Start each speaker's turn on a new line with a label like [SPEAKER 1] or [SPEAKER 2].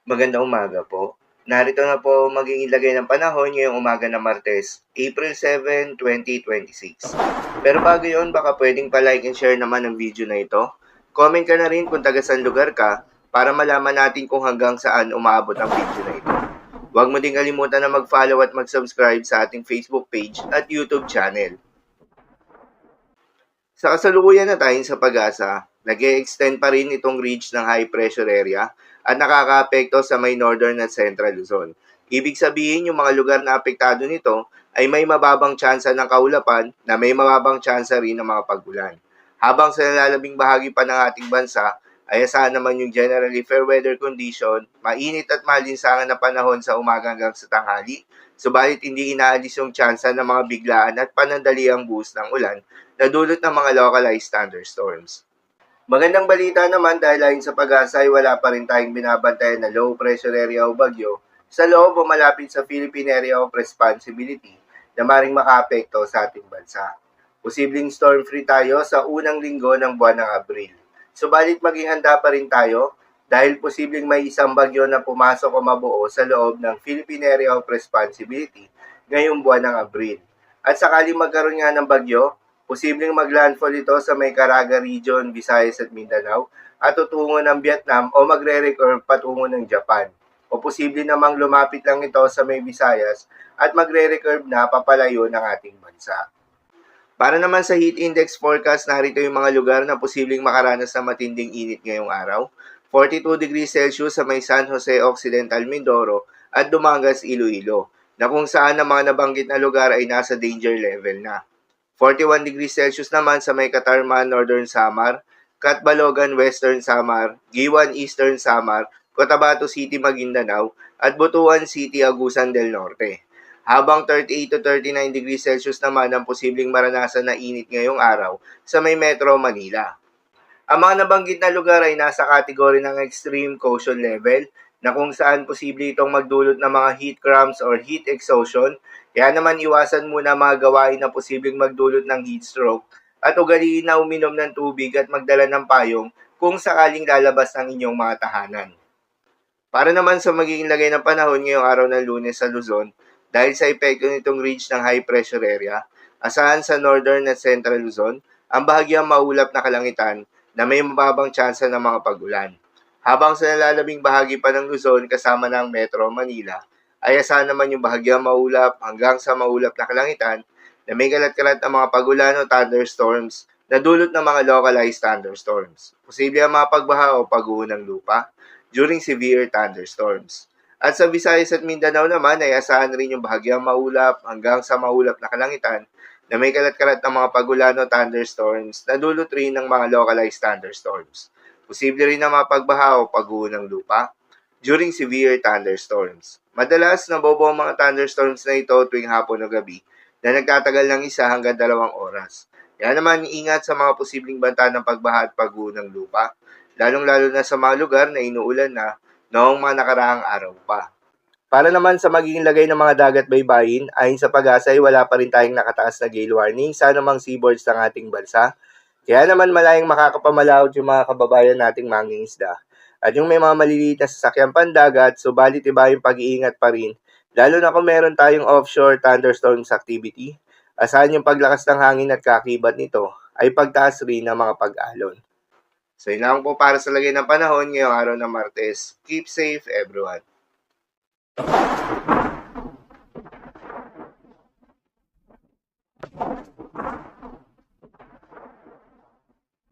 [SPEAKER 1] Magandang umaga po. Narito na po maging ilagay ng panahon ngayong umaga ng Martes, April 7, 2026. Pero bago yun, baka pwedeng pa-like and share naman ang video na ito. Comment ka na rin kung taga saan lugar ka para malaman natin kung hanggang saan umaabot ang video na ito. Huwag mo din kalimutan na mag-follow at mag-subscribe sa ating Facebook page at YouTube channel. Sa kasalukuyan na tayo sa pag-asa, nag-e-extend pa rin itong ridge ng high pressure area at nakakaapekto sa may northern at central Luzon. Ibig sabihin, yung mga lugar na apektado nito ay may mababang tsansa ng kaulapan na may mababang tsansa rin ng mga pag-ulan. Habang sa nalalabing bahagi pa ng ating bansa, ay asahan naman yung generally fair weather condition, mainit at malinsangan na panahon sa umaga hanggang sa tanghali, subalit hindi inaalis yung tsansa ng mga biglaan at panandaliang buhos ng ulan na dulot ng mga localized thunderstorms. Magandang balita naman dahil ayon sa pag-asa ay wala pa rin tayong binabantayan na low pressure area o bagyo sa loob o malapit sa Philippine Area of Responsibility na maring makaapekto sa ating bansa. Posibleng storm-free tayo sa unang linggo ng buwan ng Abril. Subalit maging handa pa rin tayo dahil posibleng may isang bagyo na pumasok o mabuo sa loob ng Philippine Area of Responsibility ngayong buwan ng Abril. At sakaling magkaroon nga ng bagyo, posibleng maglandfall ito sa may Caraga Region, Visayas at Mindanao at tutungo ng Vietnam o magre-recurve patungo ng Japan. O posible namang lumapit lang ito sa may Visayas at magre-recurve na papalayo ng ating bansa. Para naman sa heat index forecast, narito yung mga lugar na posibleng makaranas ng matinding init ngayong araw. 42 degrees Celsius sa may San Jose Occidental, Mindoro at Dumangas, Iloilo, na kung saan ang mga nabanggit na lugar ay nasa danger level na. 41 degrees Celsius naman sa may Catarman, Northern Samar, Catbalogan, Western Samar, Giwan, Eastern Samar, Cotabato City, Maguindanao, at Butuan City, Agusan del Norte. Habang 38 to 39 degrees Celsius naman ang posibleng maranasan na init ngayong araw sa may Metro Manila. Ang mga nabanggit na lugar ay nasa kategory ng extreme caution level na kung saan posible itong magdulot ng mga heat cramps or heat exhaustion. Kaya naman iwasan muna mga gawain na posibleng magdulot ng heat stroke at ugaliin na uminom ng tubig at magdala ng payong kung sakaling lalabas ng inyong mga tahanan. Para naman sa magiging lagay ng panahon ngayong araw ng Lunes sa Luzon, dahil sa epekto nitong ridge ng high pressure area, asahan sa northern at central Luzon, ang bahagyang maulap na kalangitan na may mababang tsansa ng mga pag-ulan. Habang sa nalalabing bahagi pa ng Luzon kasama ng Metro Manila, ay asahan naman yung bahagyang maulap hanggang sa maulap na kalangitan na may kalat-kalat na mga pag-ulan o thunderstorms na dulot ng mga localized thunderstorms. Posible ang mga pagbaha o pag-uho ng lupa during severe thunderstorms. At sa Visayas at Mindanao naman ay asahan rin yung bahagyang maulap hanggang sa maulap na kalangitan na may kalat-kalat na mga pag-ulan o thunderstorms na dulot rin ng mga localized thunderstorms. Posible rin ang mga pagbaha o pag-uho ng lupa during severe thunderstorms. Madalas nabobo ang mga thunderstorms na ito tuwing hapon o gabi na nagtatagal ng 1 hanggang 2 oras. Kaya naman ingat sa mga posibleng banta ng pagbaha at pag-uho ng lupa, lalong-lalo na sa mga lugar na inuulan na noong mga nakaraang araw pa. Para naman sa magiging lagay ng mga dagat baybayin, ayon sa pag-asa ay wala pa rin tayong nakataas na gale warning sa anumang seaboards ng ating bansa. Kaya naman malayang makakapamalaot yung mga kababayan nating mangingisda. At yung may mga maliliit na sasakyang pandagat, subalit iba yung pag-iingat pa rin, lalo na kung meron tayong offshore thunderstorms activity, asahan yung paglakas ng hangin at kakibat nito ay pagtaas rin ng mga pag-alon. So yun lang po para sa lagay ng panahon ngayong araw ng Martes. Keep safe everyone.